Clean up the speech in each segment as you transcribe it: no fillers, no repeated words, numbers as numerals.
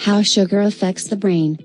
How sugar affects the brain.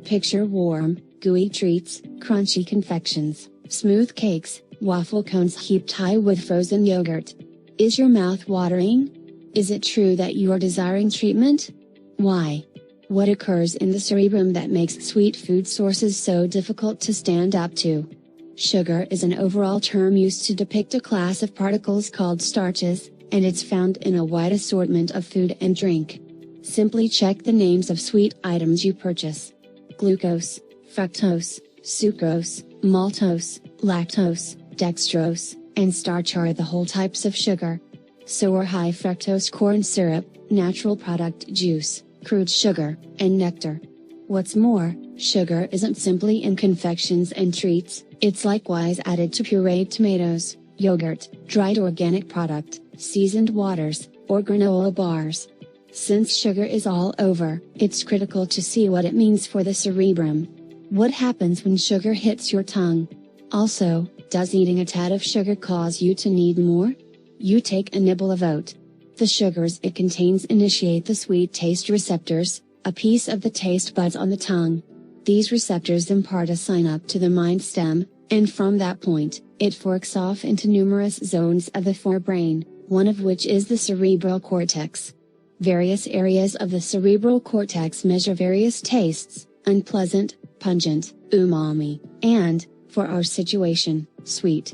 Picture warm, gooey treats, crunchy confections, smooth cakes, waffle cones heaped high with frozen yogurt. Is your mouth watering? Is it true that you are desiring treatment? Why? What occurs in the cerebrum that makes sweet food sources so difficult to stand up to? Sugar is an overall term used to depict a class of particles called starches, and it's found in a wide assortment of food and drink. Simply check the names of sweet items you purchase. Glucose, fructose, sucrose, maltose, lactose, dextrose, and starch are the whole types of sugar. So are high-fructose corn syrup, natural product juice, crude sugar, and nectar. What's more, sugar isn't simply in confections and treats, it's likewise added to pureed tomatoes, yogurt, dried organic product, seasoned waters, or granola bars. Since sugar is all over, it's critical to see what it means for the cerebrum. What happens when sugar hits your tongue? Also, does eating a tad of sugar cause you to need more? You take a nibble of oat. The sugars it contains initiate the sweet taste receptors, a piece of the taste buds on the tongue. These receptors impart a sign-up to the mind stem, and from that point, it forks off into numerous zones of the forebrain, one of which is the cerebral cortex. Various areas of the cerebral cortex measure various tastes, unpleasant, pungent, umami, and, for our situation, sweet.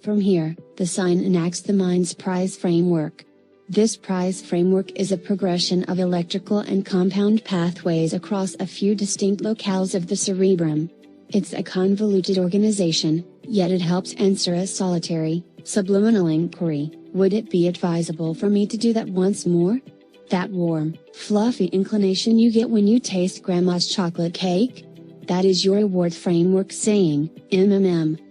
From here, the sign enacts the mind's prize framework. This prize framework is a progression of electrical and compound pathways across a few distinct locales of the cerebrum. It's a convoluted organization, yet it helps answer a solitary, subliminal inquiry: would it be advisable for me to do that once more? That warm, fluffy inclination you get when you taste grandma's chocolate cake? That is your reward framework saying,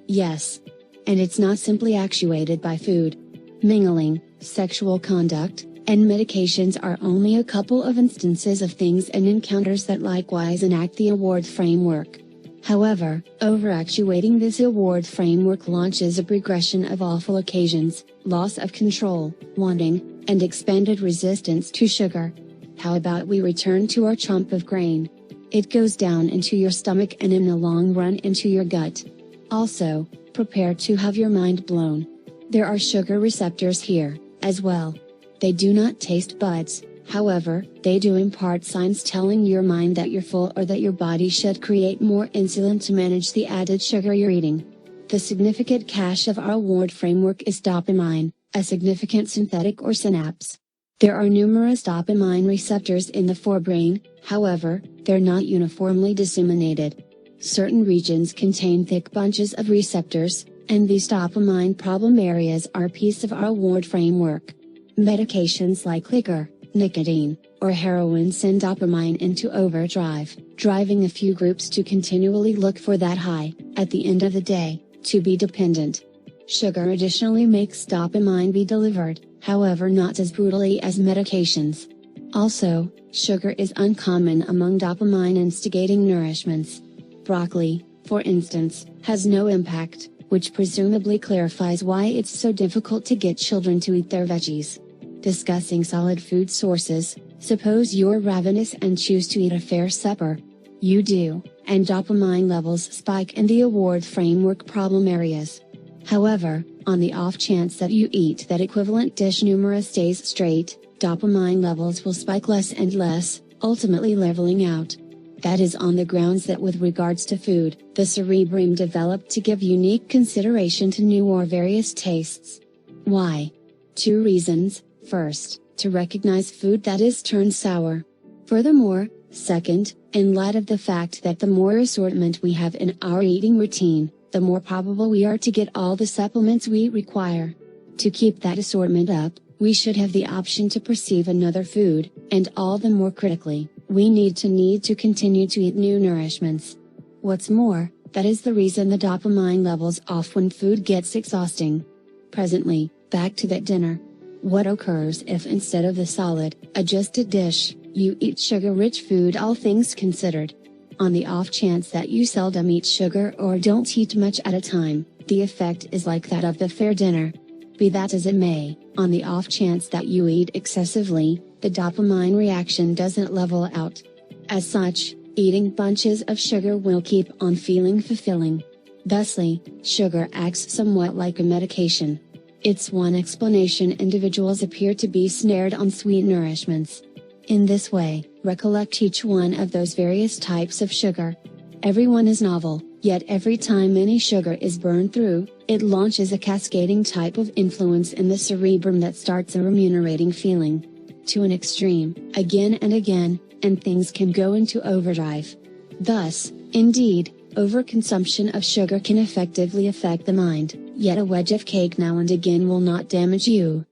yes. And it's not simply actuated by food. Mingling, sexual conduct, and medications are only a couple of instances of things and encounters that likewise enact the award framework. However, overactuating this award framework launches a progression of awful occasions, loss of control, wanting, and expanded resistance to sugar. How about we return to our chunk of grain? It goes down into your stomach and in the long run into your gut. Also, prepare to have your mind blown. There are sugar receptors here, as well. They do not taste buds, however, they do impart signs telling your mind that you're full or that your body should create more insulin to manage the added sugar you're eating. The significant cache of our award framework is dopamine, a significant synthetic or synapse. There are numerous dopamine receptors in the forebrain, however, they're not uniformly disseminated. Certain regions contain thick bunches of receptors, and these dopamine problem areas are a piece of our award framework. Medications like liquor, nicotine, or heroin send dopamine into overdrive, driving a few groups to continually look for that high, at the end of the day, to be dependent. Sugar additionally makes dopamine be delivered, however not as brutally as medications. Also, sugar is uncommon among dopamine-instigating nourishments. Broccoli, for instance, has no impact, which presumably clarifies why it's so difficult to get children to eat their veggies. Discussing solid food sources, suppose you're ravenous and choose to eat a fair supper. You do, and dopamine levels spike in the award framework problem areas. However, on the off chance that you eat that equivalent dish numerous days straight, dopamine levels will spike less and less, ultimately leveling out. That is on the grounds that with regards to food, the cerebrum developed to give unique consideration to new or various tastes. Why? 2 reasons. First, to recognize food that is turned sour. Furthermore, second, in light of the fact that the more assortment we have in our eating routine, the more probable we are to get all the supplements we require. To keep that assortment up, we should have the option to perceive another food, and all the more critically, we need to continue to eat new nourishments. What's more, that is the reason the dopamine levels off when food gets exhausting. Presently, back to that dinner. What occurs if instead of the solid, adjusted dish, you eat sugar-rich food, all things considered? On the off chance that you seldom eat sugar or don't eat much at a time, the effect is like that of the fair dinner. Be that as it may, on the off chance that you eat excessively, the dopamine reaction doesn't level out. As such, eating bunches of sugar will keep on feeling fulfilling. Thusly, sugar acts somewhat like a medication. It's one explanation individuals appear to be snared on sweet nourishments. In this way, recollect each one of those various types of sugar. Everyone is novel, yet every time any sugar is burned through, it launches a cascading type of influence in the cerebrum that starts a remunerating feeling. To an extreme, again and again, and things can go into overdrive. Thus, indeed, overconsumption of sugar can effectively affect the mind, yet a wedge of cake now and again will not damage you.